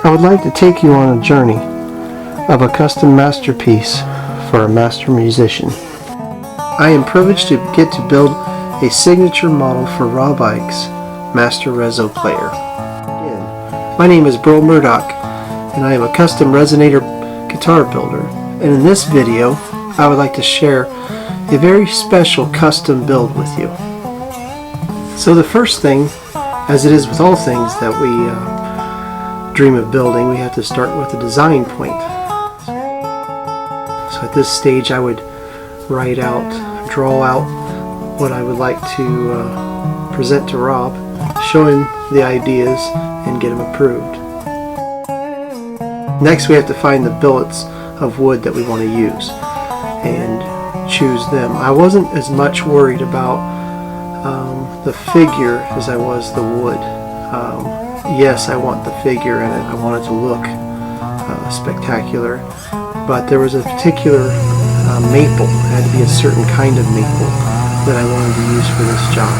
I would like to take you on a journey of a custom masterpiece for a master musician. I am privileged to get to build a signature model for Rob Ickes Master Rezo player. Again, my name is Byrl and I am a custom resonator guitar builder, and in this video I would like to share a very special custom build with you. So the first thing, as it is with all things that we dream of building, we have to start with a design point. So at this stage I would draw out what I would like to present to Rob, show him the ideas, and get him approved. Next we have to find the billets of wood that we want to use and choose them. I wasn't as much worried about the figure as I was the wood. Yes, I want the figure in it. I want it to look spectacular, but there was a particular maple. It had to be a certain kind of maple that I wanted to use for this job,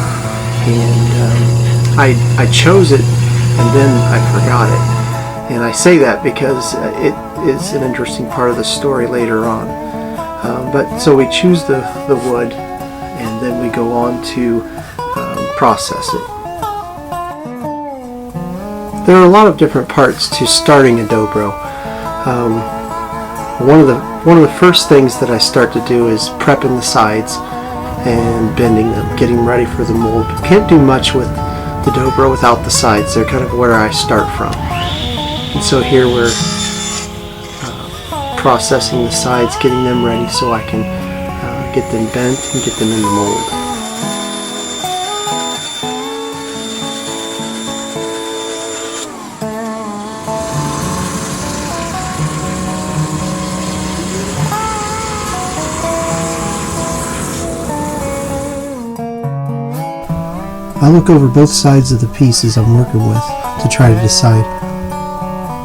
and I chose it and then I forgot it. And I say that because it is an interesting part of the story later on. But so we choose the wood, and then we go on to process it. There are a lot of different parts to starting a dobro. One of the first things that I start to do is prepping the sides and bending them, getting ready for the mold. You can't do much with the dobro without the sides. They're kind of where I start from. And so here we're processing the sides, getting them ready so I can get them bent and get them in the mold. I look over both sides of the pieces I'm working with to try to decide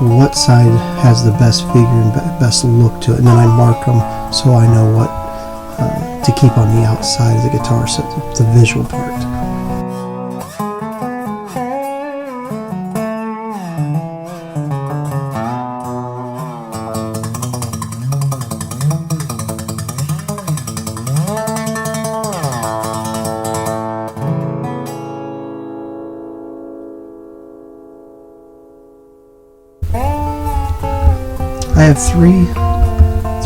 what side has the best figure and best look to it, and then I mark them so I know what to keep on the outside of the guitar, so the visual part. I have three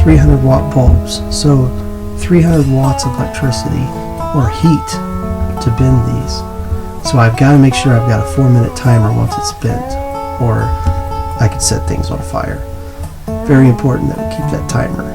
300 watt bulbs, so 300 watts of electricity or heat to bend these. So I've got to make sure I've got a 4-minute timer once it's bent, or I could set things on fire. Very important that we keep that timer.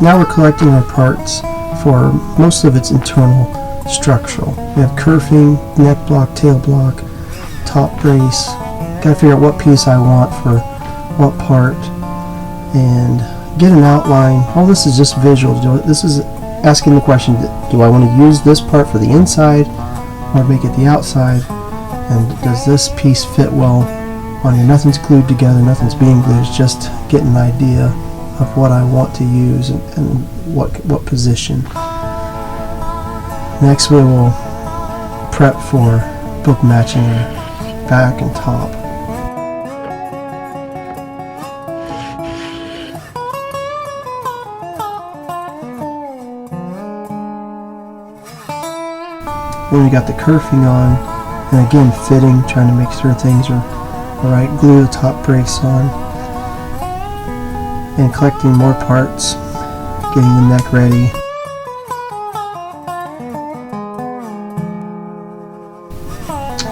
Now we're collecting our parts for most of its internal structural. We have kerfing, neck block, tail block, top brace. Gotta figure out what piece I want for what part and get an outline. All this is just visual. This is asking the question, do I want to use this part for the inside or make it the outside? And does this piece fit well on here? Nothing's glued together, nothing's being glued. It's just getting an idea of what I want to use and what position. Next we will prep for book matching back and top. Then we got the kerfing on, and again fitting, trying to make sure things are alright. Glue the top brace on, and collecting more parts, getting the neck ready.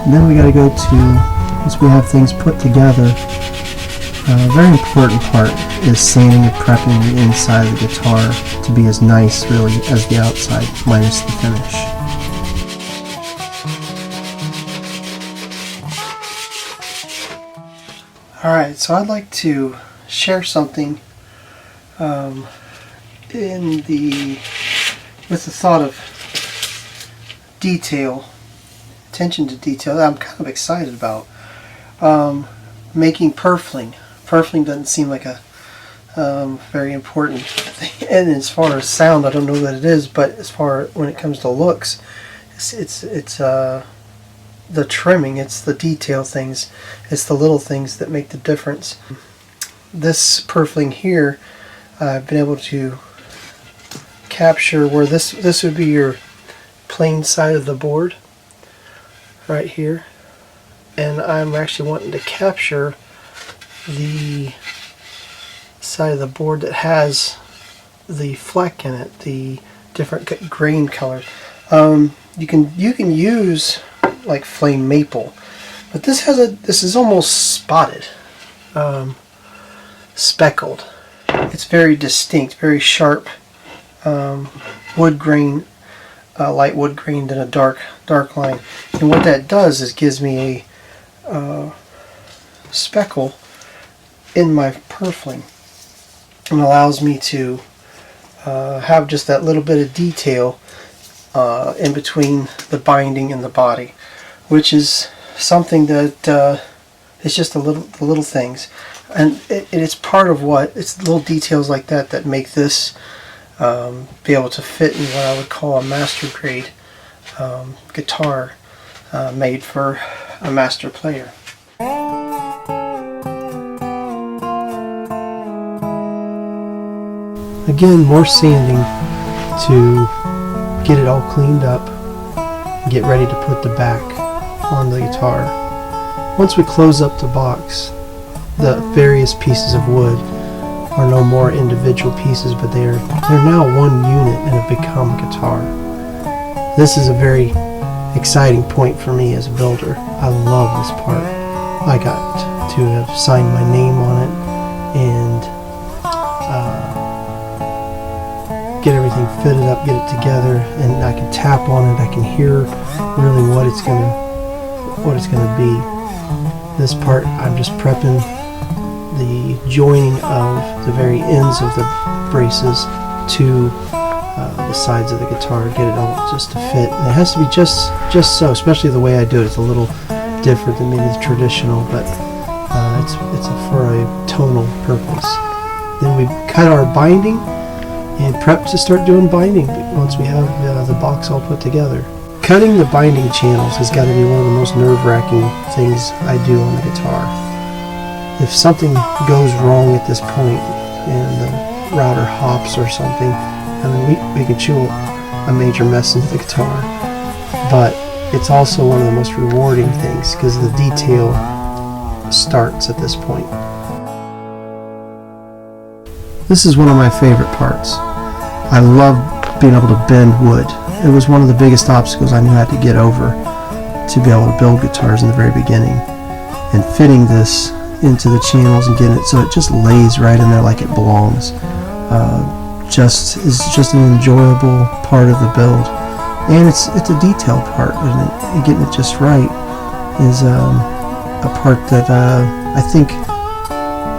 And then we got to go to, once we have things put together, A very important part is sanding and prepping the inside of the guitar to be as nice, really, as the outside, minus the finish. Alright, so I'd like to share something with the thought of detail, attention to detail that I'm kind of excited about. Making purfling. Purfling doesn't seem like a very important thing, and as far as sound, I don't know that it is, but as far when it comes to looks, it's the trimming, it's the detail things, it's the little things that make the difference. This purfling here, I've been able to capture where this would be your plain side of the board right here, and I'm actually wanting to capture the side of the board that has the fleck in it, the different grain color. You can use like flame maple, but this is almost spotted, speckled. It's very distinct, very sharp wood grain, light wood grain than a dark line. And what that does is gives me a speckle in my purfling, and allows me to have just that little bit of detail in between the binding and the body, which is something that is just the little things, and it's part of it's little details like that that make this be able to fit in what I would call a master grade guitar made for a master player. Again, more sanding to get it all cleaned up and get ready to put the back on the guitar. Once we close up the box, the various pieces of wood are no more individual pieces, but they're now one unit and have become a guitar. This is a very exciting point for me as a builder. I love this part. I got to have signed my name on it and get everything fitted up, get it together, and I can tap on it. I can hear really what it's gonna be. This part, I'm just prepping the joining of the very ends of the braces to the sides of the guitar, get it all just to fit. And it has to be just so, especially the way I do it. It's a little different than maybe the traditional, but it's for a tonal purpose. Then we cut our binding and prep to start doing binding once we have the box all put together. Cutting the binding channels has got to be one of the most nerve-wracking things I do on the guitar. If something goes wrong at this point and the router hops or something, I mean, we can chew a major mess into the guitar. But it's also one of the most rewarding things because the detail starts at this point. This is one of my favorite parts. I love being able to bend wood. It was one of the biggest obstacles I knew I had to get over to be able to build guitars in the very beginning. And fitting this into the channels and getting it so it just lays right in there like it belongs. Is just an enjoyable part of the build. And it's a detail part, and getting it just right is a part that I think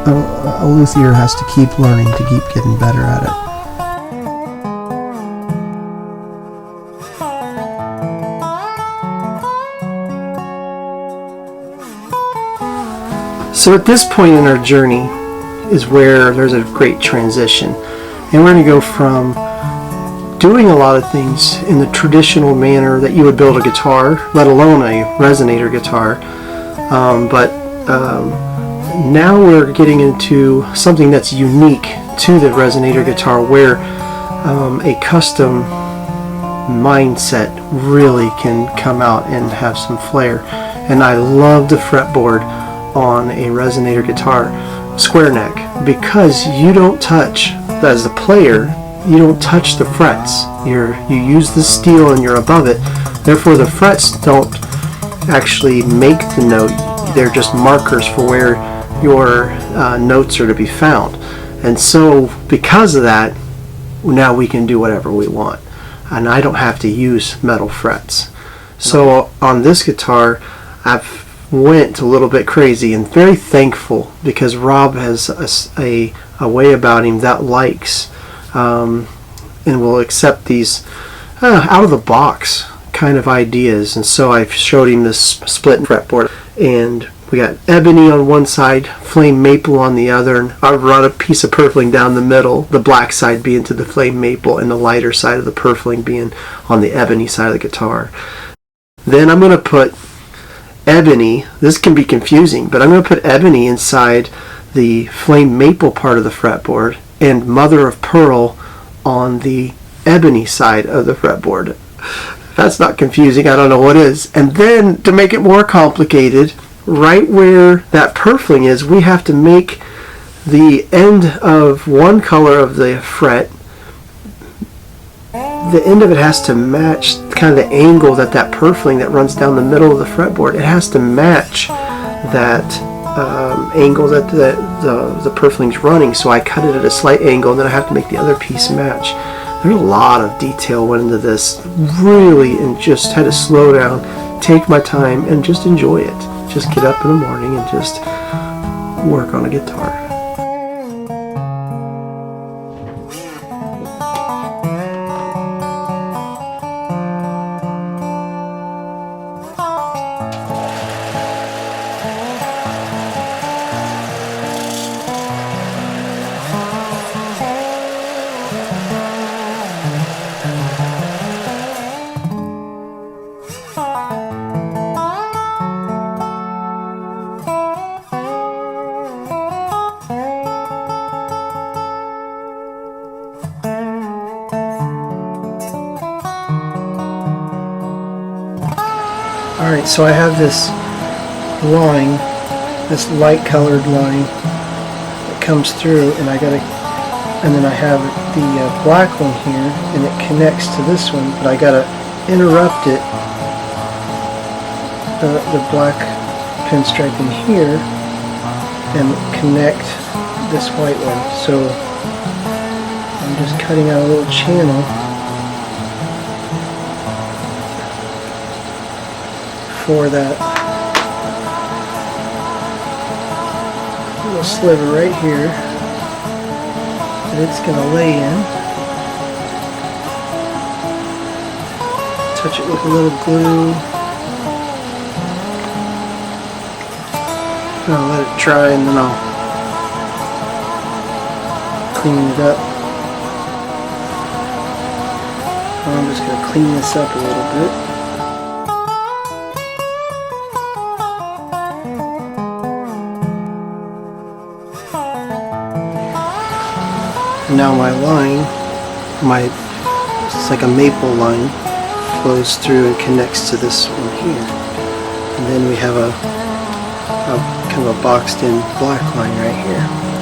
a luthier has to keep learning to keep getting better at it. So at this point in our journey is where there's a great transition, and we're going to go from doing a lot of things in the traditional manner that you would build a guitar, let alone a resonator guitar, but now we're getting into something that's unique to the resonator guitar, where a custom mindset really can come out and have some flair. And I love the fretboard on a resonator guitar, square neck, because you don't touch, as a player, you don't touch the frets. You use the steel and you're above it, therefore the frets don't actually make the note. They're just markers for where your notes are to be found. And so because of that, now we can do whatever we want, and I don't have to use metal frets. So on this guitar, I've went a little bit crazy, and very thankful because Rob has a way about him that likes and will accept these out of the box kind of ideas. And so I've showed him this split fretboard, and we got ebony on one side, flame maple on the other, and I've run a piece of purfling down the middle, the black side being to the flame maple and the lighter side of the purfling being on the ebony side of the guitar. Then I'm going to put ebony, this can be confusing, but I'm going to put ebony inside the flame maple part of the fretboard and mother of pearl on the ebony side of the fretboard. If that's not confusing, I don't know what is. And then to make it more complicated, right where that purfling is, we have to make the end of one color of the fret, the end of it has to match kind of the angle that purfling that runs down the middle of the fretboard. It has to match that angle that the purfling's running. So I cut it at a slight angle, and then I have to make the other piece match. There's a lot of detail went into this, really, and just had to slow down, take my time, and just enjoy it. Just get up in the morning and just work on a guitar. Alright, so I have this line, this light colored line that comes through, and then I have the black one here, and it connects to this one, but I gotta interrupt it, the black pinstripe in here, and connect this white one. So I'm just cutting out a little channel for that little sliver right here that it's going to lay in. Touch it with a little glue. I'll let it dry, and then I'll clean it up. I'm just going to clean this up a little bit. Now my line, it's like a maple line, flows through and connects to this one here. And then we have a kind of a boxed in black line right here.